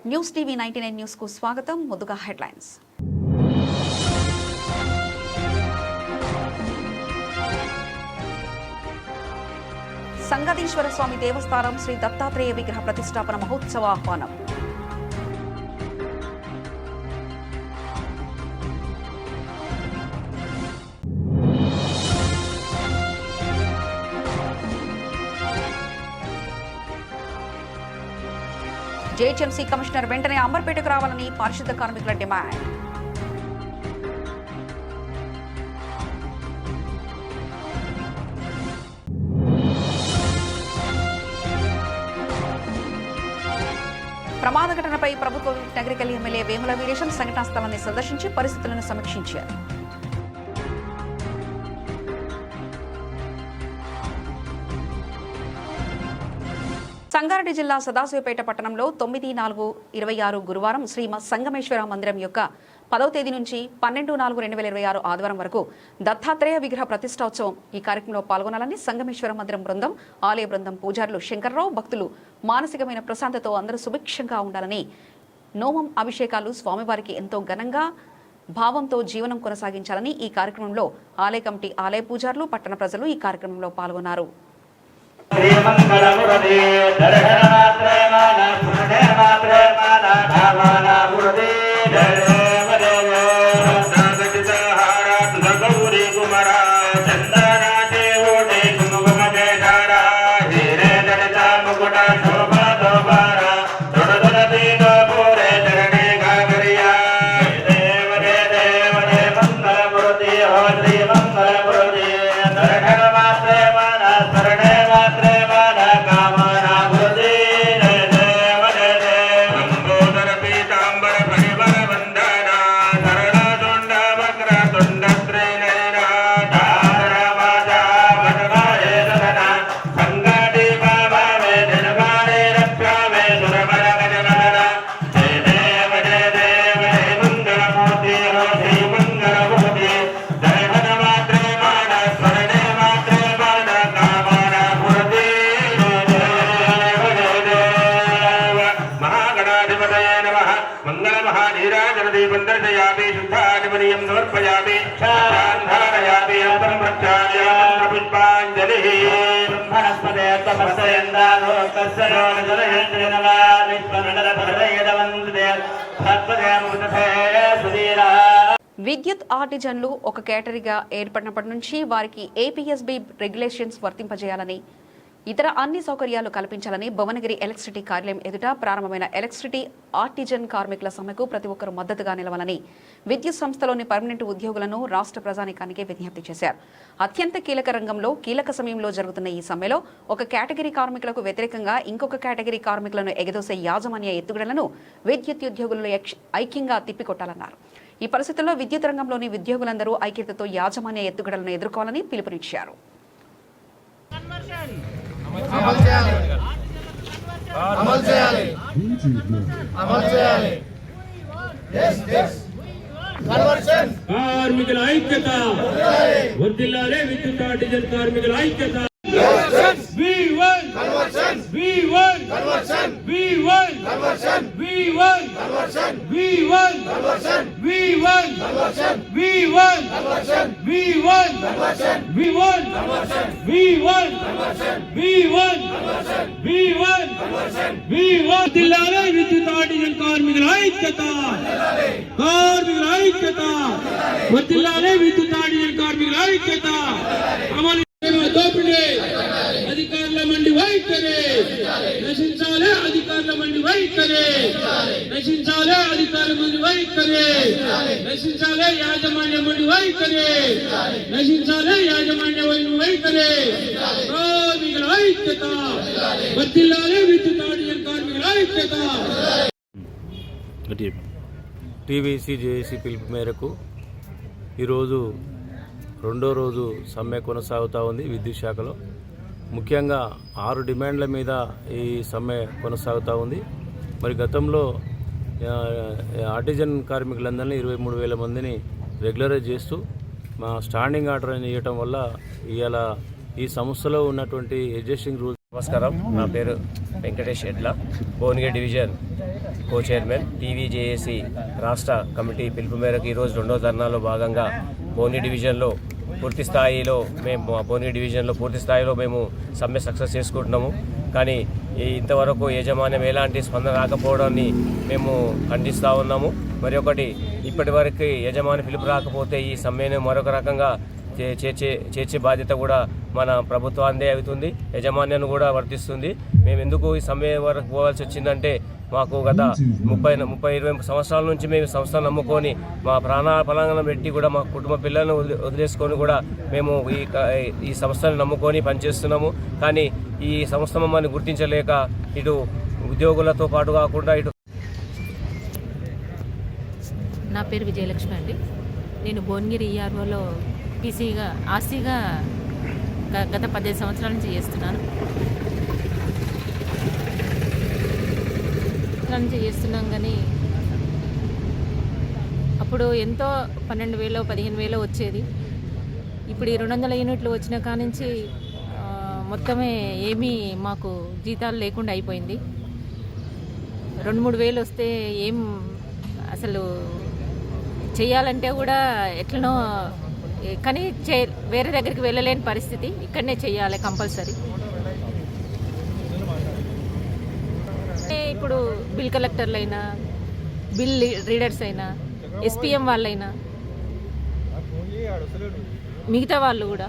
News TV 99 news కు స్వాగతం. ముందుగా హెడ్లైన్స్. సంగతీశ్వర స్వామి దేవస్థానం శ్రీ దత్తాత్రేయ విగ్రహ ప్రతిష్టాపన మహోత్సవ ఆహ్వానం. జేహెచ్ఎంసీ కమిషనర్ వెంటనే అంబర్పేటకు రావాలని పారిశుద్ధ కార్మికుల డిమాండ్. ప్రమాద ఘటనపై ప్రభుత్వ నగరికల్ ఎమ్మెల్యే వేముల వీరేశం సంఘటనా స్థలాన్ని సందర్శించి పరిస్థితులను సమీక్షించారు. సంగారెడ్డి జిల్లా సదాశివపేట పట్టణంలో 9/4/26 గురువారం శ్రీ సంగమేశ్వర మందిరం యొక్క 10వ తేదీ నుంచి 12/4/2026 ఆదివారం వరకు దత్తాత్రేయ విగ్రహ ప్రతిష్ఠోత్సవం. ఈ కార్యక్రమంలో పాల్గొనాలని సంగమేశ్వర మందిరం బృందం, ఆలయ బృందం, పూజారులు శంకర్రావు, భక్తులు మానసికమైన ప్రశాంతతో అందరూ సుభిక్షంగా ఉండాలని, నోమం అభిషేకాలు స్వామివారికి ఎంతో ఘనంగా భావంతో జీవనం కొనసాగించాలని ఈ కార్యక్రమంలో ఆలయ కమిటీ, ఆలయ పూజారులు, పట్టణ ప్రజలు ఈ కార్యక్రమంలో పాల్గొన్నారు. విద్యుత్ ఆర్టిజన్లు ఒక కేటగిరీగా ఏర్పడినప్పటి నుంచి వారికి ఏపీఎస్బీ రెగ్యులేషన్స్ వర్తింపజేయాలని, ఇతర అన్ని సౌకర్యాలు కల్పించాలని భువనగిరి ఎలక్ట్రిసిటీ కార్యాలయం ఎదుట ప్రారంభమైన ఎలక్ట్రిసిటీ ఆర్టిజన్ కార్మికుల సమ్మెకు ప్రతి ఒక్కరూ మద్దతుగా నిలవాలని విద్యుత్ సంస్థలోని పర్మనెంట్ ఉద్యోగులను రాష్ట్ర ప్రజానీకానికి విజ్ఞప్తి చేశారు. అత్యంత కీలక రంగంలో కీలక సమయంలో జరుగుతున్న ఈ సమ్మెలో ఒక కేటగిరీ కార్మికులకు వ్యతిరేకంగా ఇంకొక కేటగిరీ కార్మికులను ఎగదోసే యాజమాన్య ఎత్తుగడలను విద్యుత్ ఉద్యోగులు ఐక్యంగా తిప్పికొట్టాలన్నారు. ఈ పరిస్థితుల్లో విద్యుత్ రంగంలోని ఉద్యోగులందరూ ఐక్యతతో యాజమాన్య ఎత్తుగడలను ఎదుర్కోవాలని పిలుపునిచ్చారు. కార్మికుల ఐక్యత వర్ధిల్లాలే, విద్యుత్ ఆర్టిజన్ కార్మికుల ఐక్యత. V1 conversion, V1 conversion, V1 conversion, V1 conversion, V1 conversion, V1 conversion, V1 conversion, V1 conversion, V1 conversion, V1 conversion, V1 conversion, V1 conversion, V1. జిల్లాలో విద్యుత్ ఆర్టిజన్ కార్మికుల ఐక్యత, కార్మికుల ఐక్యత వర్ధిల్లాలే, విద్యుత్ ఆర్టిజన్ కార్మికుల ఐక్యత. అమలు దోపిడీ అధికారుల మండి వైఖరి నశించాలే, అధికారుల మండి వైఖరి నశించాలే, అధికారుల మండి వైఖరి నశించాలే, యాజమాన్య మండి వైఖరి నశించాలే, యాజమాన్య వైఖరి. కార్మికుల ఐక్యత వర్ధిల్లాలే, విద్యుత్ ఆర్టిజన్ కార్మికుల ఐక్యత. టీవీసీ జేఏసీ పిలుపు మేరకు ఈరోజు రెండో రోజు సమ్మె కొనసాగుతూ ఉంది. విద్యుత్ శాఖలో ముఖ్యంగా 6 డిమాండ్ల మీద ఈ సమ్మె కొనసాగుతూ ఉంది. మరి గతంలో ఆర్టిజన్ కార్మికులందరినీ 23,000 మందిని రెగ్యులరైజ్ చేస్తూ మా స్టాండింగ్ ఆర్డర్ అని ఇవ్వటం వల్ల ఇవాళ ఈ సంస్థలో ఉన్నటువంటి అడ్జస్టింగ్ రూల్స్. నమస్కారం, నా పేరు వెంకటేష్ ఎడ్ల, భువనగిరి డివిజన్ కో చైర్మన్ టీవీజేఏసీ రాష్ట్ర కమిటీ పిలుపు మేరకు ఈరోజు రెండో ధర్నాలో భాగంగా బోని డివిజన్లో పూర్తి స్థాయిలో మేము సమ్మె సక్సెస్ చేసుకుంటున్నాము. కానీ ఇంతవరకు యాజమాన్యం ఎలాంటి స్పందన రాకపోవడాన్ని మేము ఖండిస్తూ ఉన్నాము. మరి ఒకటి, ఇప్పటి వరకు యజమాని పిలుపు రాకపోతే ఈ సమ్మెను మరొక రకంగా చేర్చే బాధ్యత కూడా మన ప్రభుత్వాందే అవుతుంది, యజమాన్యాన్ని కూడా వర్తిస్తుంది. మేము ఎందుకు ఈ సమ్మె వరకు పోవాల్సి వచ్చిందంటే, మాకు గత 30-20 సంవత్సరాల నుంచి మేము సంస్థను నమ్ముకొని మా ప్రాణాలను పెట్టి కూడా మా కుటుంబ పిల్లలను వదిలేసుకొని కూడా మేము ఈ సంస్థను నమ్ముకొని పనిచేస్తున్నాము. కానీ ఈ సంస్థ మమ్మల్ని గుర్తించలేక ఇటు ఉద్యోగులతో పాటు కాకుండా ఇటు. నా పేరు విజయలక్ష్మి అండి. నేను భువనగిరి ఈఆర్ఓలో ఆర్సీగా గత 15 సంవత్సరాల నుంచి చేస్తున్నాను. చేస్తున్నాం కానీ అప్పుడు ఎంతో 12,000 15,000 వచ్చేది. ఇప్పుడు ఈ 200 యూనిట్లు వచ్చిన కానుంచి మొత్తమే ఏమీ మాకు జీతాలు లేకుండా అయిపోయింది. 2-3 వేలు వస్తే ఏం అసలు చేయాలంటే కూడా ఎట్లనో, కానీ వేరే దగ్గరికి వెళ్ళలేని పరిస్థితి. ఇక్కడనే చేయాలి కంపల్సరీ. ఇప్పుడు బిల్ కలెక్టర్లు అయినా, బిల్ రీడర్స్ అయినా, ఎస్పీఎం వాళ్ళైనా, మిగతా వాళ్ళు కూడా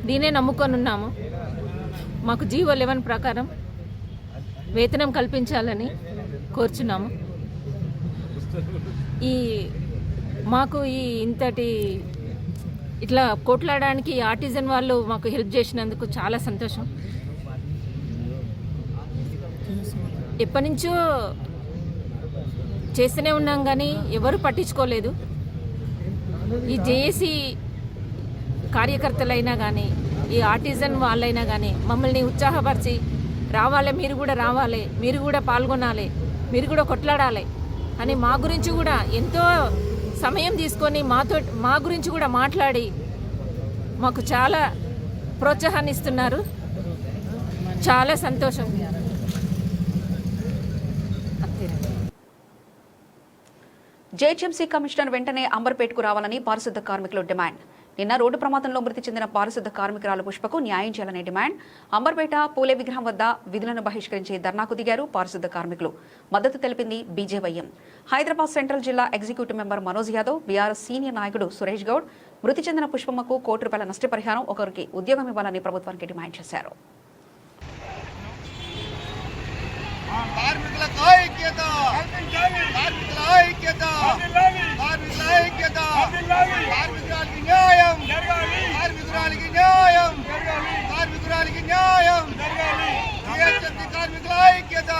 దీనే నమ్ముకొని ఉన్నాము. మాకు జీవో 11 ప్రకారం వేతనం కల్పించాలని కోరుచున్నాము. మాకు ఇంతటి ఇట్లా కొట్లాడడానికి ఆర్టిజన్ వాళ్ళు మాకు హెల్ప్ చేసినందుకు చాలా సంతోషం. ఎప్పటి నుంచో చేస్తూనే ఉన్నాం కానీ ఎవరు పట్టించుకోలేదు. ఈ జేఏసీ కార్యకర్తలైనా కానీ, ఈ ఆర్టిజన్ వాళ్ళైనా కానీ మమ్మల్ని ఉత్సాహపరిచి రావాలి, మీరు కూడా రావాలి, మీరు కూడా పాల్గొనాలి, మీరు కూడా కొట్లాడాలి అని మా గురించి కూడా ఎంతో సమయం తీసుకొని మా గురించి కూడా మాట్లాడి మాకు చాలా ప్రోత్సాహాన్ని ఇస్తున్నారు. చాలా సంతోషం. జేహెచ్ఎంసీ కమిషనర్ వెంటనే అంబర్పేటకు రావాలని పారిశుద్ధ కార్మికులు డిమాండ్. నిన్న రోడ్డు ప్రమాదంలో మృతి చెందిన పారిశుద్ధ కార్మికురాలు పుష్పకు న్యాయం చేయాలనే డిమాండ్. అంబర్పేట పూలే విగ్రహం వద్ద విధులను బహిష్కరించి ధర్నాకు దిగారు పారిశుద్ధ కార్మికులు. మద్దతు తెలిపింది బీజేవైఎం. హైదరాబాద్ సెంట్రల్ జిల్లా executive member Manoj Yadav, BRS senior నాయకుడు సురేష్ గౌడ్ మృతి చెందిన పుష్పమ్మకు ₹1 నష్టపరిహారం, ఒకరికి ఉద్యోగం ఇవ్వాలని ప్రభుత్వానికి డిమాండ్ చేశారు. కార్మికులకు ఐక్యత, కార్మికుల ఐక్యత, కార్మికుల ఐక్యత, కార్మికురాలికి న్యాయం, కార్మికురాలికి న్యాయం, కార్మికురాలికి న్యాయం. జిహెచ్ఎంసీ కార్మికుల ఐక్యత,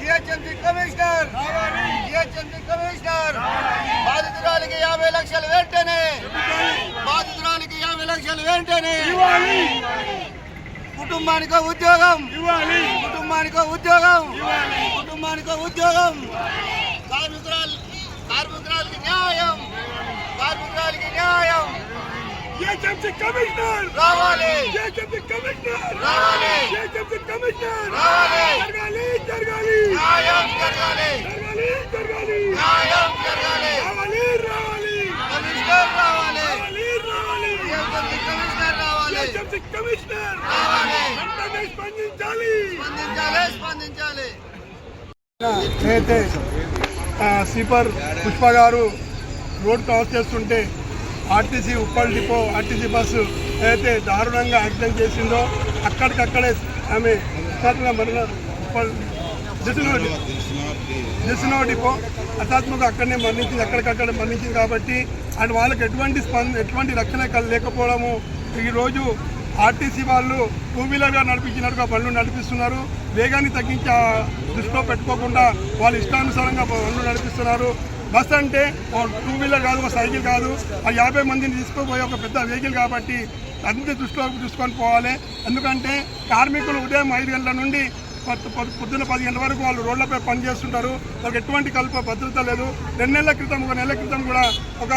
జిహెచ్ఎంసీ కమిషనర్, జిహెచ్ఎంసీ కమిషనర్ బాధితురాలికి 50 లక్షలు వెంటనే, బాధితురాలికి 50 లక్షలు వెంటనే. కుటుంబానికో ఉద్యోగం, కుటుంబానికో ఉద్యోగం, కుటుంబానికో ఉద్యోగం. కార్మికురాలకి న్యాయం, కార్మికురాలకి న్యాయం. జిహెచ్ఎంసీ కమిషనర్ రావాలి, జిహెచ్ఎంసీ కమిషనర్ రావాలి, జిహెచ్ఎంసీ కమిషనర్ రావాలి. జరగాలి, జరగాలి, న్యాయం జరగాలి, జరగాలి, జరగాలి, న్యాయం జరగాలి. రావాలి, రావాలి, కమిషనర్ రావాలి, రావాలి, జిహెచ్ఎంసీ కమిషనర్ రావాలి, జిహెచ్ఎంసీ కమిషనర్ రావాలి. వెంటనే స్పందించాలి, స్పందించాలి, స్పందించాలి. అయితే స్వీపర్ పుష్ప గారు రోడ్ క్రాస్ చేస్తుంటే RTC Uppal depot RTC bus ఏదైతే దారుణంగా యాక్సిడెంట్ చేసిందో అక్కడికక్కడే ఆమె ఉప్పల్ దిశనో డిపో హఠాత్మక అక్కడనే మరణించింది, అక్కడికక్కడే మరణించింది. కాబట్టి అండ్ వాళ్ళకి ఎటువంటి రక్షణ లేకపోవడము. ఈరోజు ఆర్టీసీ వాళ్ళు 2 వీలర్గా నడిపించినట్టుగా బండ్లు నడిపిస్తున్నారు. వేగాన్ని తగ్గించి దృష్టిలో పెట్టుకోకుండా వాళ్ళు ఇష్టానుసారంగా బండ్లు నడిపిస్తున్నారు. బస్ అంటే 2 వీలర్ కాదు, ఒక సైకిల్ కాదు, 50 మందిని తీసుకుపోయే ఒక పెద్ద వెహికల్ కాబట్టి అన్ని దృష్టిలో చూసుకొని పోవాలి. ఎందుకంటే కార్మికులు ఉదయం 5 గంటల నుండి పొద్దున్న 10 గంటల వరకు వాళ్ళు రోడ్లపై పనిచేస్తుంటారు. వాళ్ళకి ఎటువంటి భద్రత లేదు. 2 నెలల క్రితం, 1 నెల క్రితం కూడా ఒక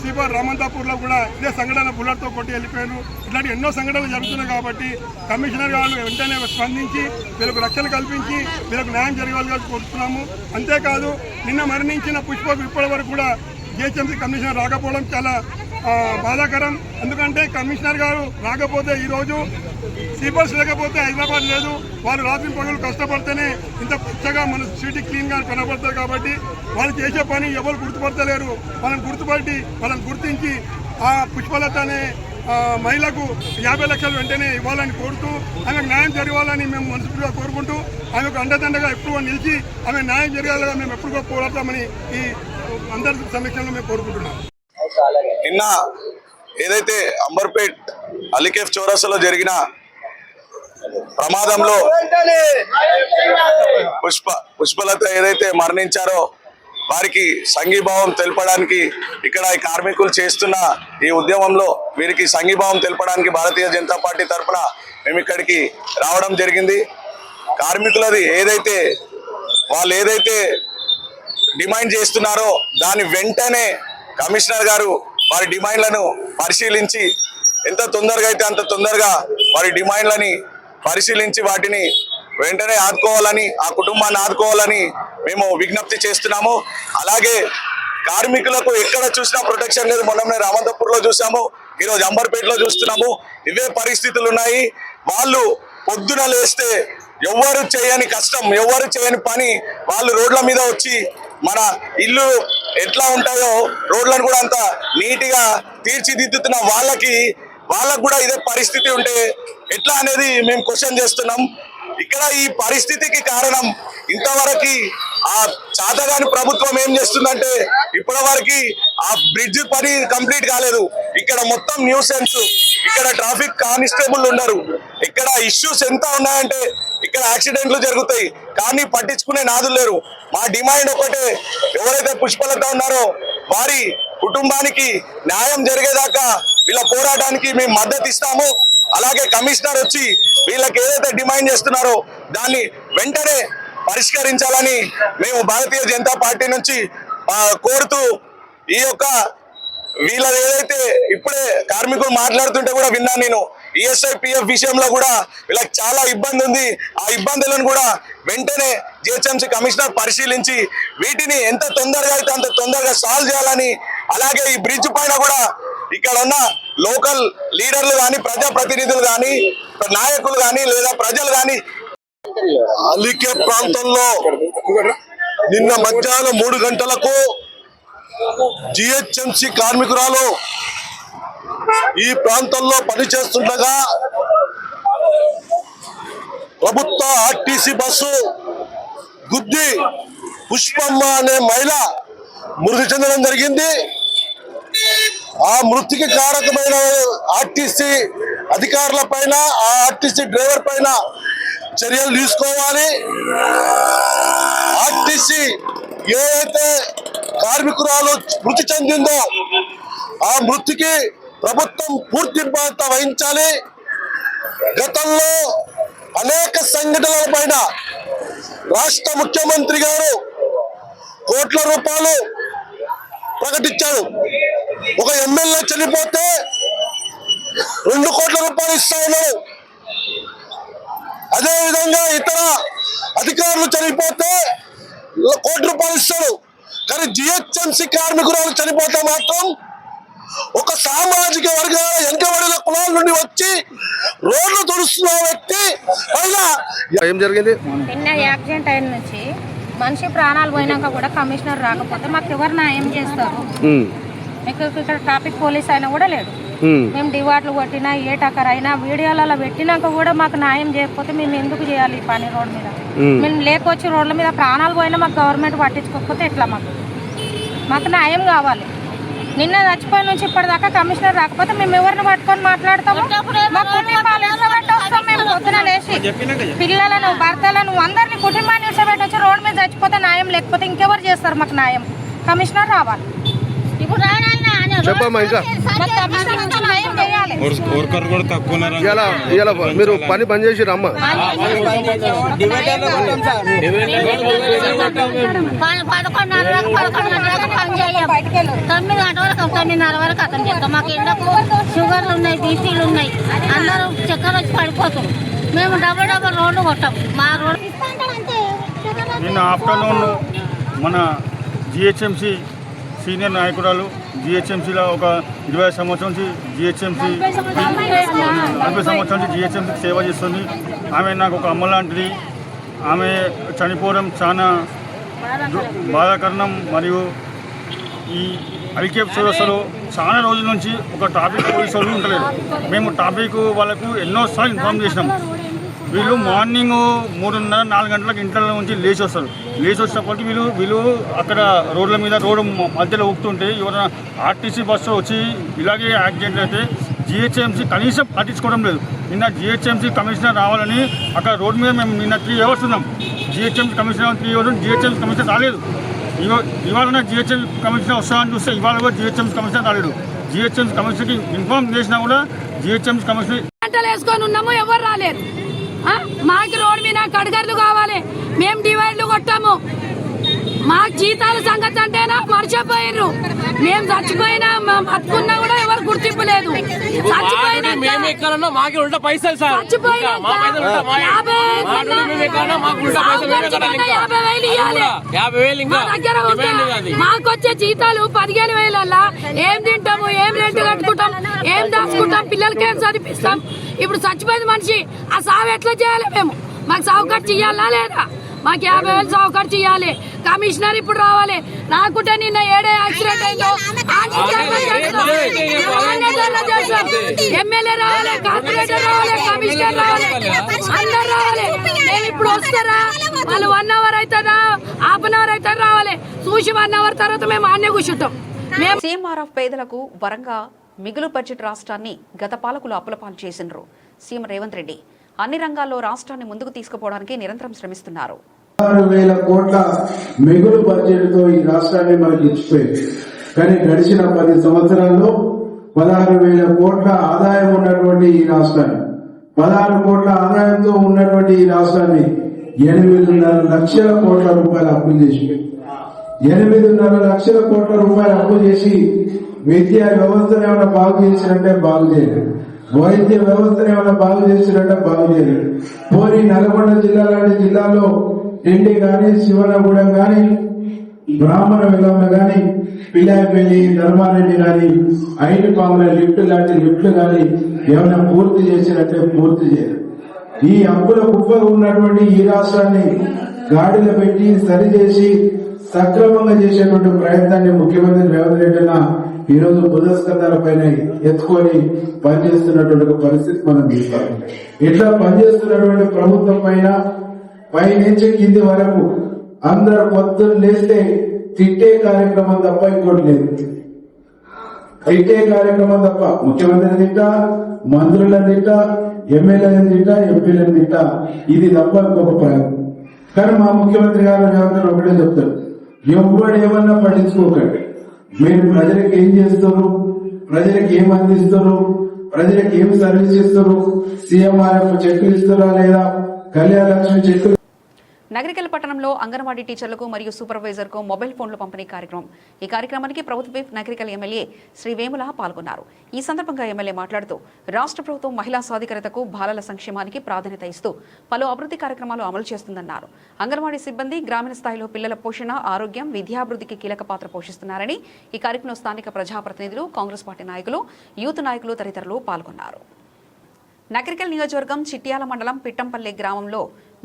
సీపర్ రామంతాపూర్లో కూడా ఇదే సంఘటన బుల్లెట్తో కొట్టి వెళ్ళిపోయారు. ఇట్లాంటి ఎన్నో సంఘటనలు జరుగుతున్నాయి. కాబట్టి కమిషనర్ గారు వెంటనే స్పందించి వీళ్ళకు రక్షణ కల్పించి వీళ్ళకు న్యాయం జరగాలని కోరుతున్నాము. అంతేకాదు నిన్న మరణించిన పుష్పకు ఇప్పటి వరకు కూడా జిహెచ్ఎంసీ కమిషనర్ రాకపోవడం చాలా బాధాకరం. ఎందుకంటే కమిషనర్ గారు రాకపోతే ఈరోజు సీపర్స్ లేకపోతే హైదరాబాద్ లేదు. వాళ్ళు రాత్రి పగలు కష్టపడితేనే ఇంత పచ్చగా మన సిటీ క్లీన్గా కనబడతారు. కాబట్టి వాళ్ళు చేసే పని ఎవరు గుర్తుపడతలేరు. వాళ్ళని గుర్తించి ఆ పుష్పలత అనే మహిళకు 50 లక్షలు వెంటనే ఇవ్వాలని కోరుతూ ఆమెకు న్యాయం జరగాలని మేము మనస్ఫూర్తిగా కోరుకుంటూ ఆమెకు అండదండగా ఎప్పుడూ నిలిచి ఆమె న్యాయం జరగాలని మేము ఎప్పుడుగా పోరాడతామని ఈ అందరి సమీక్షలో మేము కోరుకుంటున్నాం. నిన్న ఏదైతే అంబర్పేట్ అలీకేఫ్ చౌరస్తాలో జరిగిన ప్రమాదంలో పుష్పలత ఏదైతే మరణించారో వారికి సంఘీభావం తెలపడానికి ఇక్కడ ఈ కార్మికులు చేస్తున్న ఈ ఉద్యమంలో వీరికి సంఘీభావం తెలపడానికి భారతీయ జనతా పార్టీ తరఫున మేము ఇక్కడికి రావడం జరిగింది. కార్మికులది వాళ్ళు ఏదైతే డిమాండ్ చేస్తున్నారో దాని వెంటనే కమిషనర్ గారు వారి డిమాండ్లను పరిశీలించి ఎంత తొందరగా అయితే అంత తొందరగా వారి డిమాండ్లని పరిశీలించి వాటిని వెంటనే ఆదుకోవాలని, ఆ కుటుంబాన్ని ఆదుకోవాలని మేము విజ్ఞప్తి చేస్తున్నాము. అలాగే కార్మికులకు ఎక్కడ చూసినా ప్రొటెక్షన్ లేదు. మొన్న రామంతపూర్లో చూసాము, ఈరోజు అంబర్పేటలో చూస్తున్నాము. ఇవే పరిస్థితులు ఉన్నాయి. వాళ్ళు పొద్దున లేస్తే ఎవరు చేయని కష్టం, ఎవరు చేయని పని వాళ్ళు రోడ్ల మీద వచ్చి మన ఇల్లు ఎట్లా ఉంటాయో రోడ్లను కూడా అంత నీట్గా తీర్చిదిద్దుతున్న వాళ్ళకు కూడా ఇదే పరిస్థితి ఉంటే ఎట్లా అనేది మేము క్వశ్చన్ చేస్తున్నాం. ఇక్కడ ఈ పరిస్థితికి కారణం ఇంతవరకు ఆ చాతగాని ప్రభుత్వం ఏం చేస్తుందంటే ఇప్పటి వరకు ఆ బ్రిడ్జ్ పని కంప్లీట్ కాలేదు. ఇక్కడ మొత్తం న్యూసెన్స్, ఇక్కడ ట్రాఫిక్ కానిస్టేబుల్ ఉన్నారు. ఇక్కడ ఇష్యూస్ ఎంత ఉన్నాయంటే ఇక్కడ యాక్సిడెంట్లు జరుగుతాయి కానీ పట్టించుకునే నాదులు లేరు. మా డిమాండ్ ఒకటే, ఎవరైతే పుష్పలత ఉన్నారో వారి కుటుంబానికి న్యాయం జరిగేదాకా వీళ్ళ పోరాటానికి మేము మద్దతు ఇస్తాము. అలాగే కమిషనర్ వచ్చి వీళ్ళకి ఏదైతే డిమాండ్ చేస్తున్నారో దాన్ని వెంటనే పరిష్కరించాలని మేము భారతీయ జనతా పార్టీ నుంచి కోరుతూ ఈ యొక్క వీళ్ళది ఏదైతే ఇప్పుడే కార్మికులు మాట్లాడుతుంటే కూడా విన్నాను నేను. ఈఎస్ఐ పిఎఫ్ విషయంలో కూడా వీళ్ళకి చాలా ఇబ్బంది ఉంది. ఆ ఇబ్బందులను కూడా వెంటనే జిహెచ్ఎంసీ కమిషనర్ పరిశీలించి వీటిని ఎంత తొందరగా అయితే అంత తొందరగా సాల్వ్ చేయాలని, అలాగే ఈ బ్రిడ్జ్ పైన కూడా ఇక్కడ ఉన్న లోకల్ లీడర్లు కానీ, ప్రజాప్రతినిధులు కానీ, నాయకులు కానీ లేదా ప్రజలు కానీ అలీకే ప్రాంతంలో నిన్న మధ్యాహ్నం 3 గంటలకు జిహెచ్ఎంసీ కార్మికురాలు ఈ ప్రాంతంలో పనిచేస్తుండగా ప్రభుత్వ ఆర్టీసీ బస్సు గుద్ది పుష్పమ్మ అనే మహిళ మృతి చెందడం జరిగింది. ఆ మృతికి కారకమైన ఆర్టీసీ అధికారుల పైన, ఆ ఆర్టీసీ డ్రైవర్ పైన చర్యలు తీసుకోవాలి. ఆర్టీసీ ఏదైతే కార్మికురాలు మృతి చెందిందో ఆ మృతికి ప్రభుత్వం పూర్తి బాధ్యత వహించాలి. గతంలో అనేక సంఘటనల పైన రాష్ట్ర ముఖ్యమంత్రి గారు కోట్ల రూపాయలు ప్రకటించారు. ఒక ఎమ్మెల్యే చనిపోతే 2 కోట్ల రూపాయలు ఇస్తా ఉన్నారు. అదేవిధంగా ఇతర అధికారులు చనిపోతే 1 కోటి రూపాయలు ఇస్తారు. కానీ జిహెచ్ఎంసీ కార్మికురాలు చనిపోతే మాత్రం ఒక సామాజిక వర్గాల వెనుకబడిన కులాల నుండి వచ్చి రోడ్లు తుడుస్తున్న వ్యక్తి అయినా ఏం జరిగింది? నిన్న యాక్సిడెంట్ అయిన నుంచి మనిషి ప్రాణాలు పోయినాక కూడా కమిషనర్ రాకపోతే మాకు ఎవరు న్యాయం చేస్తారు? మీకు ఇక్కడ ట్రాఫిక్ పోలీస్ అయినా కూడా లేడు. మేము డివాట్లు కొట్టినా ఏ టక్కర్ అయినా వీడియోలలో పెట్టినాక కూడా మాకు న్యాయం చేయకపోతే మేము ఎందుకు చేయాలి ఈ పని రోడ్డు మీద? మేము లేకొచ్చి రోడ్ల మీద ప్రాణాలు పోయినా మాకు గవర్నమెంట్ పట్టించుకోకపోతే ఎట్లా? మాకు న్యాయం కావాలి. నిన్న చచ్చిపోయిన నుంచి ఇప్పటిదాకా కమిషనర్ రాకపోతే మేము ఎవరిని పట్టుకొని మాట్లాడతాము? మా కుటుంబాలు విడిచిపెట్టి వస్తాం. మేము పొద్దున లేచి పిల్లలను, భర్తలను, అందరినీ కుటుంబాన్ని విడిచిపెట్టి వచ్చి రోడ్డు మీద చచ్చిపోతే న్యాయం, లేకపోతే ఇంకెవరు చేస్తారు మాకు న్యాయం? కమిషనర్ రావాలి. ఇప్పుడు కమిషనర్ న్యాయం చేయాలి. రావాలి. ఇలా మీరు పని బంద్ చేసి రమ్మ పదకొండు గంటలకు పని చేయం. 9 గంటల వరకు 9:30 వరకు అతను చేస్తాం. మాకు ఎండకు షుగర్లు ఉన్నాయి, బీపీలు ఉన్నాయి, అందరూ చక్కెర వచ్చి పడిపోతారు. మేము డబుల్ రోడ్లు కొట్టాం. మా రోడ్డు నిన్న ఆఫ్టర్నూన్ మన జిహెచ్ఎంసీ సీనియర్ నాయకురాలు జిహెచ్ఎంసీలో ఒక 20 సంవత్సరం నుంచి 40 సంవత్సరాల నుంచి జిహెచ్ఎంసీకి సేవ చేస్తుంది. ఆమె నాకు ఒక అమ్మ లాంటిది. ఆమె చనిపోవడం చాలా బాధాకరణం. మరియు ఈ ఐకేఎఫ్ సదస్సులో చాలా రోజుల నుంచి ఒక టాపిక్ పోలీసు వాళ్ళు ఉండలేదు. మేము టాపిక్ వాళ్ళకు ఎన్నోసార్లు ఇన్ఫార్మ్ చేసినాం. వీళ్ళు మార్నింగ్ 3:30-4 గంటలకు ఇంట్లో నుంచి లేచి వస్తారు. లేచి వచ్చినప్పటికీ వీళ్ళు అక్కడ రోడ్ల మీద రోడ్డు మధ్యలో ఊపుతుంటే ఎవరైనా ఆర్టీసీ బస్సు వచ్చి ఇలాగే యాక్సిడెంట్ అయితే జిహెచ్ఎంసీ కనీసం పట్టించుకోవడం లేదు. నిన్న జిహెచ్ఎంసీ కమిషనర్ రావాలని అక్కడ రోడ్డు మీద మేము నిన్న 3 అవర్స్ ఉన్నాం. GHMC commissioner 3 hours GHMC commissioner రాలేదు. ఇవాళ జిహెచ్ఎంసీ కమిషనర్ వస్తామని చూస్తే ఇవాళ కూడా జిహెచ్ఎంసీ కమిషనర్ రాలేదు. జిహెచ్ఎంసీ కమిషనర్కి ఇన్ఫార్మ్ చేసినా కూడా జిహెచ్ఎంసీ కమిషనర్ వేసుకొని ఉన్నాము, ఎవరు రాలేదు. మాకు రోడ్డు మీద కడగర్లు కావాలి, మేము డివైడ్లు కొట్టాము. మాకు జీతాల సంగతి అంటేనా మర్చిపోయారు. మేము చచ్చిపోయినా బతుకున్నా కూడా ఎవరు గుర్తింపు లేదు. చచ్చిపోయినా 50,000 మాకొచ్చే జీతాలు 15,000. ఏం తింటాము, ఏం రెంట్ కట్టుకుంటాం, ఏం దాచుకుంటాం, పిల్లలకి ఏం చదివిస్తాం. ఇప్పుడు చచ్చిపోయింది మనిషి, ఆ సాగు ఎట్లా చేయాలి? మేము మాకు సాగు ఖర్చు ఇవ్వాలా లేదా? మాకు 50,000 సాగు ఖర్చు ఇవ్వాలి. కమిషనర్ ఇప్పుడు రావాలి. నాకుంటే నిన్న ఏడే యాక్సిడెంట్ అయిందో ఎమ్మెల్యే రావాలి, కార్పొరేటర్ రావాలి, కమిషనర్ రావాలి, అందరు రావాలి. మేము ఇప్పుడు వస్తారా? వాళ్ళు 1 అవర్ అవుతుందా, హాఫ్ అన్ అవర్ అవుతుంది రావాలి. చూసి 1 అవర్ తర్వాత మేము ఆన్నే కూర్చుంటాం. సీఎంఆర్ఎఫ్ పేదలకు వరంగా మిగులు బడ్జెట్ రాష్ట్రాన్ని గత పాలకులు అప్పులపాలు చేసినారు. సీఎం రేవంత్ రెడ్డి అన్ని రంగాల్లో రాష్ట్రాన్ని ముందుకు తీసుకుపోవడానికి నిరంతరం శ్రమిస్తున్నారు. 16,000 కోట్ల మిగులు బడ్జెట్ తో ఈ రాష్ట్రాన్ని మనకి ఇచ్చిపోయింది. కానీ గడిచిన 10 సంవత్సరాల్లో 16,000 కోట్ల ఆదాయం ఉన్నటువంటి ఈ రాష్ట్రాన్ని, 16 కోట్ల ఆదాయంతో ఉన్నటువంటి ఈ రాష్ట్రాన్ని 8.5 లక్షల కోట్ల రూపాయలు అప్పు చేసి 8.5 లక్షల కోట్ల రూపాయలు అప్పు చేసి విద్యా వ్యవస్థను ఏమైనా బాగు చేసినట్టే బాగు చేయలేదు. వైద్య వ్యవస్థను ఏమైనా బాగు చేసినట్టే బాగు చేయలేదు. పోనీ నల్గొండ జిల్లా లాంటి జిల్లాలో టిండి గాని, శివనగూడెం గాని, బ్రాహ్మణ విలంబ గాని, పిల్లాయపల్లి, ధర్మారెడ్డి గాని, ఐటి పాముల లిఫ్ట్ లాంటి లిఫ్ట్లు గాని ఏమైనా పూర్తి చేసినట్టే పూర్తి చేయలేదు. ఈ అప్పుల కుప్పగా ఉన్నటువంటి ఈ రాష్ట్రాన్ని గాడిలో పెట్టి సరిచేసి సక్రమంగా చేసేటువంటి ప్రయత్నాన్ని ముఖ్యమంత్రి రేవంత్ రెడ్డి ఈ రోజు బుధస్కంధాల పైన ఎత్తుకొని పనిచేస్తున్నటువంటి పరిస్థితి మనం చూస్తాం. ఇట్లా పనిచేస్తున్నటువంటి ప్రభుత్వం పై నుంచి కింది వరకు అందరూ పొద్దున్న లేస్తే తిట్టే కార్యక్రమం తప్ప ఇంకోటి లేదు. తిట్టే కార్యక్రమం తప్ప ముఖ్యమంత్రిని తిట్టా, మంత్రులను తిట్టా, ఎమ్మెల్యేలను తిట్టా, ఎంపీలను తిట్టా, ఇది తప్ప ఇంకొక ప్రయోగం. కానీ మా ముఖ్యమంత్రి గారు రేవంత్ ఒకటే చెప్తారు, ఎవరు ఏమన్నా పట్టించుకోకండి. మీరు ప్రజలకు ఏం చేస్తారు, ప్రజలకు ఏం అందిస్తారు, ప్రజలకు ఏం సర్వీస్ ఇస్తారు, సీఎంఆర్ఎఫ్ చెక్కులు ఇస్తారా లేదా, కళ్యాణ లక్ష్మి చెక్కులు. నగరికల్ పట్టణంలో అంగన్వాడీ టీచర్లకు మరియు సూపర్వైజర్కు మొబైల్ ఫోన్ల పంపిణీ కార్యక్రమం. ఈ కార్యక్రమానికి ప్రభుత్వ విప్ నగరికల్ ఎమ్మెల్యే శ్రీ వేముల పాల్గొన్నారు. ఈ సందర్భంగా ఎమ్మెల్యే మాట్లాడుతూ రాష్ట్ర ప్రభుత్వం మహిళా సాధికారతకు, బాలల సంక్షేమానికి ప్రాధాన్యత ఇస్తూ పలు అభివృద్ధి కార్యక్రమాలు అమలు చేస్తుందన్నారు. అంగన్వాడీ సిబ్బంది గ్రామీణ స్థాయిలో పిల్లల పోషణ, ఆరోగ్యం, విద్యాభివృద్ధికి కీలక పాత్ర పోషిస్తున్నారని ఈ కార్యక్రమంలో స్థానిక ప్రజాప్రతినిధులు, కాంగ్రెస్ పార్టీ నాయకులు, యూత్ నాయకులు తదితరులు పాల్గొన్నారు. నగరికల్ నియోజకవర్గం చిట్యాల మండలం పిట్టంపల్లి గ్రామంలో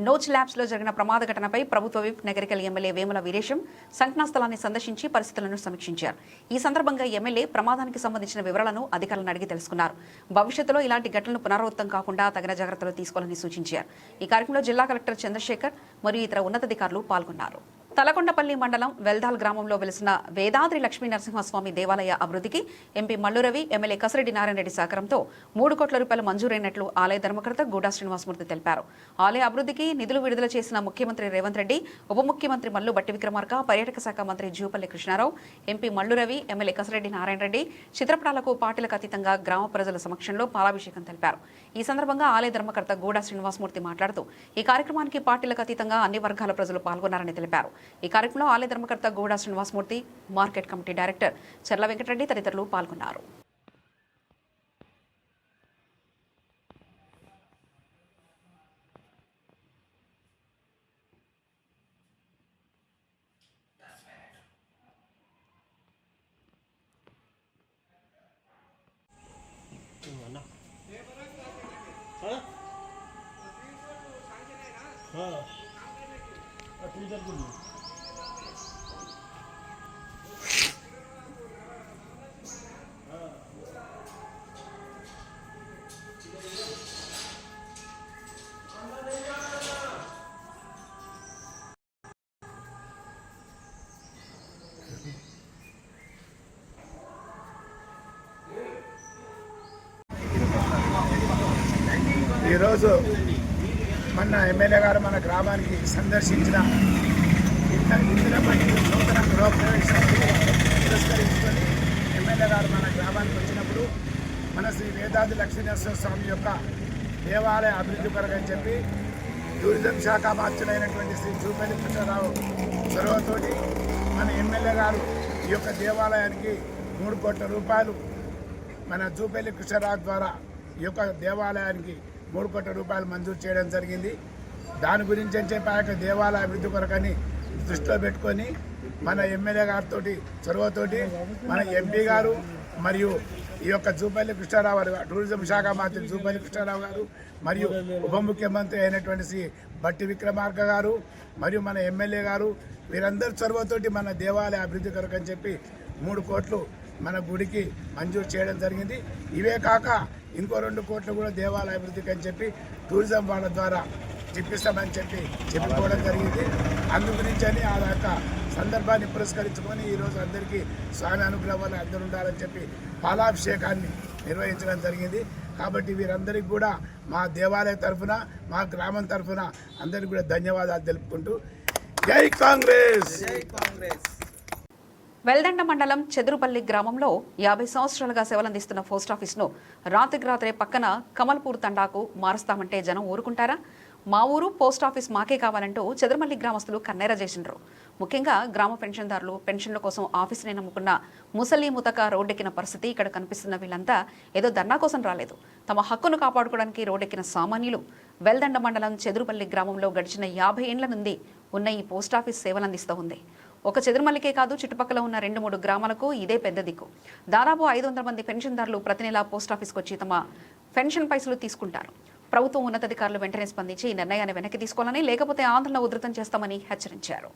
నోచ్ ల్యాబ్స్ లో జరిగిన ప్రమాద ఘటనపై ప్రభుత్వ విప్ నగరికల్ ఎమ్మెల్యే వేముల వీరేశం సంఘటనా స్థలాన్ని సందర్శించి పరిస్థితులను సమీక్షించారు. ఈ సందర్భంగా ఎమ్మెల్యే ప్రమాదానికి సంబంధించిన వివరాలను అధికారులను అడిగి తెలుసుకున్నారు. భవిష్యత్తులో ఇలాంటి ఘటనలు పునరావృతం కాకుండా తగిన జాగ్రత్తలు తీసుకోవాలని సూచించారు. ఈ కార్యక్రమంలో జిల్లా కలెక్టర్ చంద్రశేఖర్ మరియు ఇతర ఉన్నతాధికారులు పాల్గొన్నారు. తలకొండపల్లి మండలం వెల్దాల్ గ్రామంలో వెలిసిన వేదాద్రి లక్ష్మీ నరసింహస్వామి దేవాలయ అభివృద్ధికి ఎంపీ మల్లురవి ఎమ్మెల్యే కసిరెడ్డి నారాయణ రెడ్డి సహకారంతో 3 కోట్ల రూపాయలు మంజూరైనట్లు ఆలయ ధర్మకర్త గూడా శ్రీనివాసమూర్తి తెలిపారు. ఆలయ అభివృద్ధికి నిధులు విడుదల చేసిన ముఖ్యమంత్రి రేవంత్ రెడ్డి, ఉప ముఖ్యమంత్రి మల్లు బట్టి విక్రమార్క, పర్యాటక శాఖ మంత్రి జూపల్లి కృష్ణారావు, ఎంపీ మల్లురవి, ఎమ్మెల్యే కసిరెడ్డి నారాయణ రెడ్డి చిత్రపటాలకు పార్టీలకు అతీతంగా గ్రామ ప్రజల సమక్షంలో పాలాభిషేకం తెలిపారు. ఈ సందర్భంగా ఆలయ ధర్మకర్త గూడా శ్రీనివాసమూర్తి మాట్లాడుతూ ఈ కార్యక్రమానికి పార్టీలకు అతీతంగా అన్ని వర్గాల ప్రజలు పాల్గొన్నారని తెలిపారు. ఈ కార్యక్రమంలో ఆలయ ధర్మకర్త గూడా శ్రీనివాసమూర్తి, మార్కెట్ కమిటీ డైరెక్టర్ చర్ల వెంకటరెడ్డి తదితరులు పాల్గొన్నారు. ఈరోజు మన ఎమ్మెల్యే గారు మన గ్రామానికి సందర్శించిన ఇందిరా మండలి నూతన గృహప్రవేశాన్ని పురస్కరించుకొని ఎమ్మెల్యే గారు మన గ్రామానికి వచ్చినప్పుడు మన శ్రీ వేదాద్రి లక్ష్మీనరసింహ స్వామి యొక్క దేవాలయ అభివృద్ధి కొరకని చెప్పి టూరిజం శాఖ మార్చులైనటువంటి శ్రీ జూపల్లి కృష్ణారావు చొరవతోటి మన ఎమ్మెల్యే గారు ఈ యొక్క దేవాలయానికి 3 కోట్ల రూపాయలు మన జూపల్లి కృష్ణారావు ద్వారా ఈ యొక్క దేవాలయానికి 3 కోట్ల రూపాయలు మంజూరు చేయడం జరిగింది. దాని గురించి అని చెప్పి ఆ యొక్క దేవాలయ అభివృద్ధి కొరకని దృష్టిలో పెట్టుకొని మన ఎమ్మెల్యే గారితో చొరవతోటి మన ఎంపీ గారు మరియు ఈ యొక్క జూపల్లి కృష్ణారావు గారు, టూరిజం శాఖ మంత్రి జూపల్లి కృష్ణారావు గారు మరియు ఉప ముఖ్యమంత్రి అయినటువంటి శ్రీ బట్టి విక్రమార్క గారు మరియు మన ఎమ్మెల్యే గారు వీరందరూ చొరవతోటి మన దేవాలయ అభివృద్ధి కొరకని చెప్పి 3 కోట్లు మన గుడికి మంజూరు చేయడం జరిగింది. ఇవే కాక ఇంకో 2 కోట్లు కూడా దేవాలయ అభివృద్ధికి అని చెప్పి టూరిజం వాళ్ళ ద్వారా చెప్పిస్తామని చెప్పి చెప్పుకోవడం జరిగింది. అందు గురించి అని ఆ యొక్క సందర్భాన్ని పురస్కరించుకొని ఈరోజు అందరికీ స్వామి అనుగ్రహం వల్ల అందరూ ఉండాలని చెప్పి పాలాభిషేకాన్ని నిర్వహించడం జరిగింది. కాబట్టి వీరందరికీ కూడా మా దేవాలయ తరఫున, మా గ్రామం తరఫున అందరికీ కూడా ధన్యవాదాలు తెలుపుకుంటూ జై కాంగ్రెస్. వెల్దండ మండలం చెదురుపల్లి గ్రామంలో 50 సంవత్సరాలుగా సేవలందిస్తున్న పోస్టాఫీస్ను రాత్రికి రాత్రే పక్కన కమల్పూర్ తండాకు మారుస్తామంటే జనం ఊరుకుంటారా? మా ఊరు పోస్టాఫీస్ మాకే కావాలంటూ చెదురుమల్లి గ్రామస్తులు కన్నెర చేసిండ్రు. ముఖ్యంగా గ్రామ పెన్షన్దారులు పెన్షన్ల కోసం ఆఫీసుని నమ్ముకున్న ముసలి ముతక రోడ్డెక్కిన పరిస్థితి ఇక్కడ కనిపిస్తున్న వీళ్ళంతా ఏదో ధర్నా కోసం రాలేదు. తమ హక్కును కాపాడుకోవడానికి రోడ్డెక్కిన సామాన్యులు. వెల్దండ మండలం చెదురుపల్లి గ్రామంలో గడిచిన 50 ఏండ్ల నుండి ఉన్న ఈ పోస్టాఫీస్ సేవలందిస్తూ ఉంది. ఒక చెదురుమల్లికే కాదు, చుట్టుపక్కల ఉన్న 2-3 గ్రామాలకు ఇదే పెద్ద దిక్కు. దాదాపు 500 మంది పెన్షన్దారులు ప్రతి నెలా పోస్టాఫీస్కి వచ్చి తమ పెన్షన్ పైసలు తీసుకుంటారు. ప్రభుత్వం ఉన్నతాధికారులు వెంటనే స్పందించి ఈ నిర్ణయాన్ని వెనక్కి తీసుకోవాలని, లేకపోతే ఆందోళన ఉధృతం చేస్తామని హెచ్చరించారు.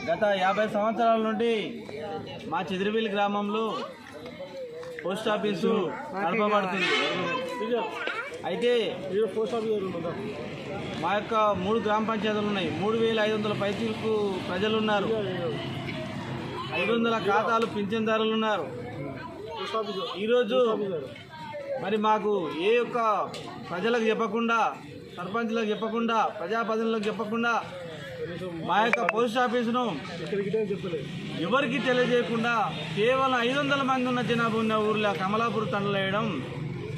గత 50 సంవత్సరాల నుండి మా చెదిరిపల్లి గ్రామంలో పోస్ట్ ఆఫీసు నడపబడుతుంది. అయితే మా యొక్క 3 గ్రామ పంచాయతీలు ఉన్నాయి. 3500 పైసలకు ప్రజలు ఉన్నారు. 500 ఖాతాలు పింఛన్దారులు ఉన్నారు. ఈరోజు మరి మాకు ఏ యొక్క ప్రజలకు చెప్పకుండా, సర్పంచ్లకు చెప్పకుండా, ప్రజాప్రతినిధులకు చెప్పకుండా మా యొక్క పోస్ట్ ఆఫీసును ఎవరికి తెలియజేయకుండా కేవలం 500 మంది ఉన్న జనాభా ఉన్న ఊర్లో కమలాపూర్ తండలు వేయడం,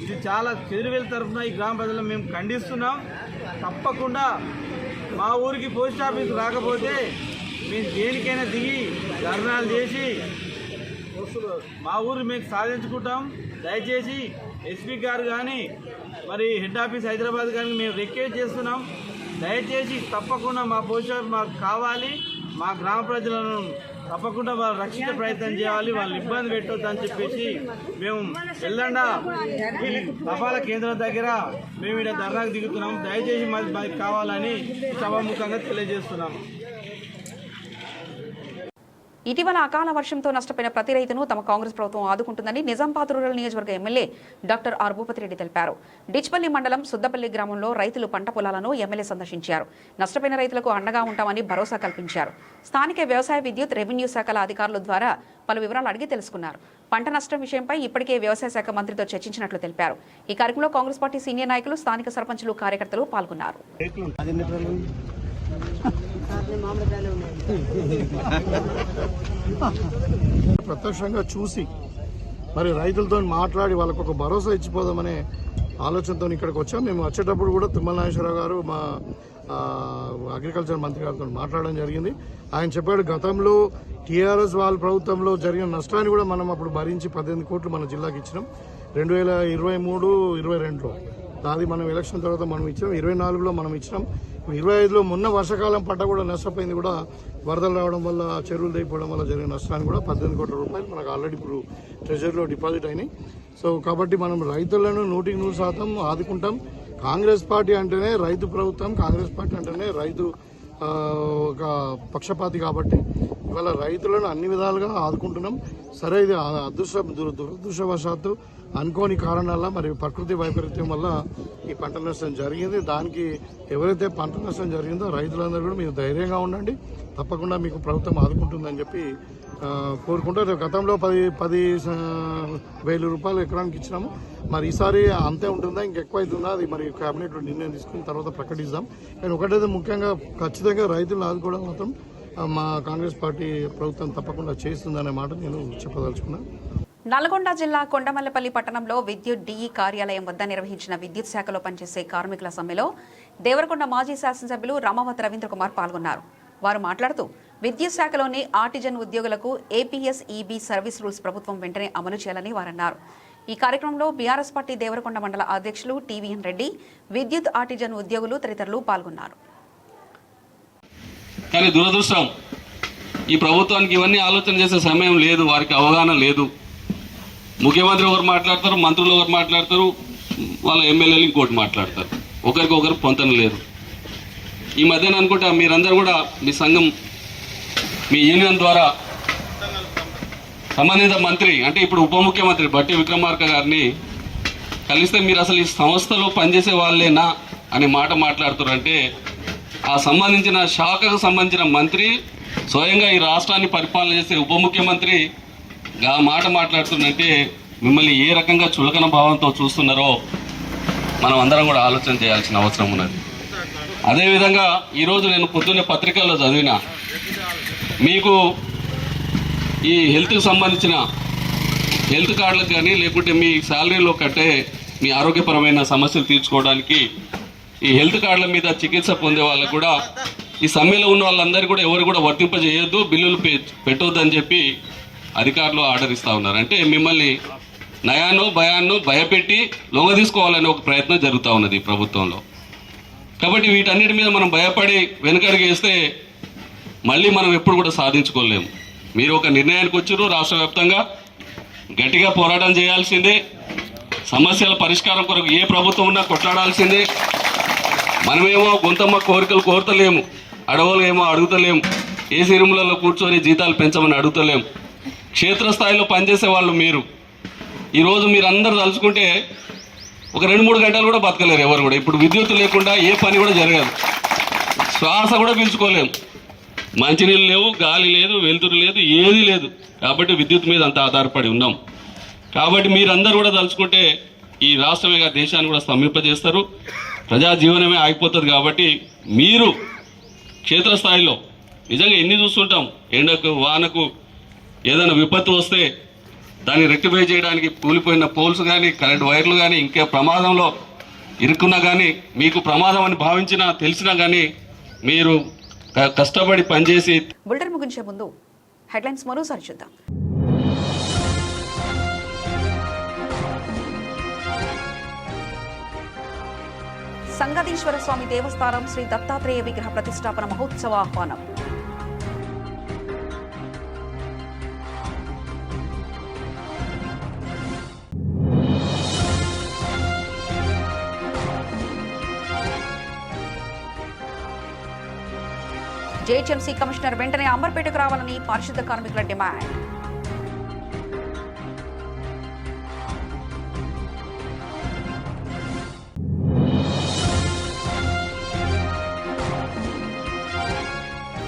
ఇది చాలా చెదిరివేల తరఫున ఈ గ్రామ ప్రజలను మేము ఖండిస్తున్నాం. తప్పకుండా మా ఊరికి పోస్ట్ ఆఫీసు రాకపోతే మేము దేనికైనా దిగి ధర్నాలు చేసి మా ఊరు మేము సాధించుకుంటాం. దయచేసి ఎస్పీ గారు కానీ మరి హెడ్ ఆఫీస్ హైదరాబాద్ కానీ మేము రిక్వెస్ట్ చేస్తున్నాం. దయచేసి తప్పకుండా మా పోస్ట్ ఆఫీస్ మాకు కావాలి. మా గ్రామ ప్రజలను తప్పకుండా వాళ్ళు రక్షించే ప్రయత్నం చేయాలి, వాళ్ళు ఇబ్బంది పెట్టొద్దు అని చెప్పేసి మేము ఎల్లండా ఈ తపాలా కేంద్రం దగ్గర మేము ఇక్కడ ధర్నాకు దిగుతున్నాం. దయచేసి మాకు కావాలని సభాముఖంగా తెలియజేస్తున్నాము. ఇటీవల అకాల వర్షంతో నష్టపోయిన ప్రతి రైతును తమ కాంగ్రెస్ ప్రభుత్వం ఆదుకుంటుందని నిజామాబాద్ రూరల్ నియోజకవర్గ MLA doctor R Bhupathi Reddy తెలిపారు. డిచ్పల్లి మండలం సుద్దపల్లి గ్రామంలో రైతులు పంట పొలాలను ఎమ్మెల్యే సందర్శించారు. నష్టపోయిన రైతులకు అండగా ఉంటామని భరోసా కల్పించారు. స్థానిక వ్యవసాయ, విద్యుత్, రెవెన్యూ శాఖల అధికారుల ద్వారా పలు వివరాలు అడిగి తెలుసుకున్నారు. పంట నష్టం విషయంపై ఇప్పటికే వ్యవసాయ శాఖ మంత్రితో చర్చించినట్లు తెలిపారు. ఈ కార్యక్రమంలో కాంగ్రెస్ పార్టీ సీనియర్ నాయకులు, స్థానిక సర్పంచులు, కార్యకర్తలు పాల్గొన్నారు. ప్రత్యక్షంగా చూసి మరి రైతులతో మాట్లాడి వాళ్ళకు ఒక భరోసా ఇచ్చిపోదామనే ఆలోచనతో ఇక్కడికి వచ్చాం. మేము వచ్చేటప్పుడు కూడా తుమ్మల నాగేశ్వరరావు గారు మా అగ్రికల్చర్ మంత్రి గారితో మాట్లాడడం జరిగింది. ఆయన చెప్పాడు గతంలో టీఆర్ఎస్ వాళ్ళ ప్రభుత్వంలో జరిగిన నష్టాన్ని కూడా మనం అప్పుడు భరించి 18 కోట్లు మన జిల్లాకి ఇచ్చినాం 2023-22లో. అది మనం ఎలక్షన్ తర్వాత మనం ఇచ్చినాం. 24లో మనం ఇచ్చినాం. 25లో మొన్న వర్షాకాలం పంట కూడా నష్టపోయింది. కూడా వరదలు రావడం వల్ల, చెరువులు తెగిపోవడం వల్ల జరిగిన నష్టాన్ని కూడా 18 కోట్ల రూపాయలు మనకు ఆల్రెడీ ఇప్పుడు ట్రెజరీలో డిపాజిట్ అయినాయి. సో కాబట్టి మనం రైతులను 100% ఆదుకుంటాం. కాంగ్రెస్ పార్టీ అంటేనే రైతు ప్రభుత్వం, కాంగ్రెస్ పార్టీ అంటేనే రైతు ఒక పక్షపాతి కాబట్టి ఇవాళ రైతులను అన్ని విధాలుగా ఆదుకుంటున్నాం. సరే, ఇది దురదృష్టవశాత్తు అనుకోని కారణాల మరి ప్రకృతి వైపరీత్యం వల్ల ఈ పంట నష్టం జరిగింది. దానికి ఎవరైతే పంట నష్టం జరిగిందో రైతులందరూ కూడా మీరు ధైర్యంగా ఉండండి, తప్పకుండా మీకు ప్రభుత్వం ఆదుకుంటుందని చెప్పి కోరుకుంటారు. గతంలో 10,000 రూపాయలు ఎకరానికి ఇచ్చినాము. మరి ఈసారి అంతే ఉంటుందా, ఇంకెక్కువ అవుతుందా, అది మరి కేబినెట్లో నిర్ణయం తీసుకున్న తర్వాత ప్రకటిస్తాం. కానీ ఒకటైతే ముఖ్యంగా ఖచ్చితంగా రైతులను ఆదుకోవడం మాత్రం మా కాంగ్రెస్ పార్టీ ప్రభుత్వం తప్పకుండా చేస్తుందనే మాట నేను చెప్పదలుచుకున్నాను. నల్గొండ జిల్లా కొండమల్లపల్లి పట్టణంలో విద్యుత్ డిఈ కార్యాలయం వద్ద నిర్వహించిన విద్యుత్ శాఖలో పనిచేసే కార్మికుల సమ్మెలో దేవరకొండ మాజీ శాసనసభ్యులు రామావత్ రవీంద్ర కుమార్ పాల్గొన్నారు. వారు మాట్లాడుతూ విద్యుత్ శాఖలోని ఆర్టిజన్ ఉద్యోగులకు ఏపీఎస్ ఈబీ సర్వీస్ రూల్స్ ప్రభుత్వం వెంటనే అమలు చేయాలని వారన్నారు. ఈ కార్యక్రమంలో బీఆర్ఎస్ పార్టీ దేవరకొండ మండల అధ్యక్షులు టీవీఎన్ రెడ్డి, విద్యుత్ ఆర్టిజన్ ఉద్యోగులు తదితరులు పాల్గొన్నారు. కానీ దురదృష్టం, ఈ ప్రభుత్వానికి ఇవన్నీ ఆలోచన చేసే సమయం లేదు, వారికి అవగాహన లేదు. ముఖ్యమంత్రి ఒకరు మాట్లాడతారు, మంత్రులు ఒకరు మాట్లాడతారు, వాళ్ళ ఎమ్మెల్యేలు ఇంకోటి మాట్లాడతారు. ఒకరికొకరు పొంతన లేదు. ఈ మధ్యన అనుకుంటా మీరందరూ కూడా మీ సంఘం, మీ యూనియన్ ద్వారా సంబంధిత మంత్రి అంటే ఇప్పుడు ఉప ముఖ్యమంత్రి బట్టి విక్రమార్క గారిని కలిస్తే మీరు అసలు ఈ సంస్థలో పనిచేసే వాళ్ళేనా అనే మాట మాట్లాడుతారంటే ఆ సంబంధించిన శాఖకు సంబంధించిన మంత్రి స్వయంగా ఈ రాష్ట్రాన్ని పరిపాలన చేసే ఉప ముఖ్యమంత్రి ఆ మాట మాట్లాడుతుందంటే మిమ్మల్ని ఏ రకంగా చులకన భావంతో చూస్తున్నారో మనం అందరం కూడా ఆలోచన చేయాల్సిన అవసరం ఉన్నది. అదేవిధంగా ఈరోజు నేను పొద్దున్నే పత్రికల్లో చదివిన మీకు ఈ హెల్త్కి సంబంధించిన హెల్త్ కార్డులకు కానీ లేకుంటే మీ శాలరీలో కట్టే మీ ఆరోగ్యపరమైన సమస్యలు తీర్చుకోవడానికి ఈ హెల్త్ కార్డుల మీద చికిత్స పొందే వాళ్ళకు కూడా ఈ సమ్మెలో ఉన్న వాళ్ళందరూ కూడా ఎవరు కూడా వర్తింపజేయొద్దు, బిల్లులు పెట్టొద్దని చెప్పి అధికారులు ఆర్డర్ ఇస్తూ ఉన్నారు. అంటే మిమ్మల్ని నయానో భయాన్నో భయపెట్టి లొంగ తీసుకోవాలనే ఒక ప్రయత్నం జరుగుతూ ఉన్నది ఈ ప్రభుత్వంలో. కాబట్టి వీటన్నిటి మీద మనం భయపడి వెనుకడుగు వేస్తే మళ్ళీ మనం ఎప్పుడు కూడా సాధించుకోలేము. మీరు ఒక నిర్ణయానికి వచ్చారు, రాష్ట్ర వ్యాప్తంగా గట్టిగా పోరాటం చేయాల్సిందే. సమస్యల పరిష్కారం కొరకు ఏ ప్రభుత్వం ఉన్నా కొట్లాడాల్సిందే. మనమేమో గొంతమ్మ కోరికలు కోరతలేము, అడవులు ఏమో అడుగుతలేము, ఏసీ రూములలో కూర్చొని జీతాలు పెంచమని అడుగుతలేము. క్షేత్రస్థాయిలో పనిచేసే వాళ్ళు మీరు ఈరోజు మీరు అందరూ తలుచుకుంటే ఒక 2-3 గంటలు కూడా బతకలేరు ఎవరు కూడా. ఇప్పుడు విద్యుత్ లేకుండా ఏ పని కూడా జరగదు, శ్వాస కూడా పీల్చుకోలేము. మంచినీళ్ళు లేవు, గాలి లేదు, వెలుతురు లేదు, ఏది లేదు. కాబట్టి విద్యుత్ మీద అంత ఆధారపడి ఉన్నాం. కాబట్టి మీరందరూ కూడా తలుచుకుంటే ఈ రాష్ట్రమే దేశాన్ని కూడా స్తంభింపజేస్తారు, ప్రజా జీవనమే ఆగిపోతుంది. కాబట్టి మీరు క్షేత్రస్థాయిలో నిజంగా ఎన్ని చూస్తుంటాం, ఎండకు వానకు ఏదైనా విపత్తు వస్తే దాన్ని రెక్టిఫై చేయడానికి కూలిపోయిన పోల్స్ కానీ కరెంట్ వైర్లు కానీ ఇంకే ప్రమాదంలో ఇరుక్కున్నా కానీ మీకు ప్రమాదం అని భావించినా తెలిసినా కానీ మీరు కష్టపడి పనిచేసి. బులెటిన్ ముగించే ముందు హెడ్లైన్స్ మరోసారి చూద్దాం. సంగతీశ్వర స్వామి దేవస్థానం శ్రీ దత్తాత్రేయ విగ్రహ ప్రతిష్టాపన మహోత్సవ ఆహ్వానం. జీహెచ్ఎంసీ కమిషనర్ వెంటనే అంబర్పేటకు రావాలని పారిశుద్ధ కార్మికుల డిమాండ్.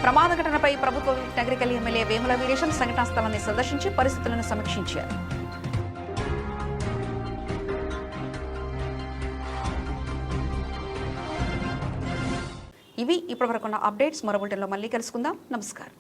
ప్రమాద ఘటనపై ప్రభుత్వ నగరికల్ ఎమ్మెల్యే వేముల వీరేశం సంఘటనా స్థలాన్ని సందర్శించి పరిస్థితులను సమీక్షించారు. ఇవి ఇప్పటివరకున్న అప్డేట్స్. మరో బులెటిన్లో మళ్ళీ కలుసుకుందాం. నమస్కారం.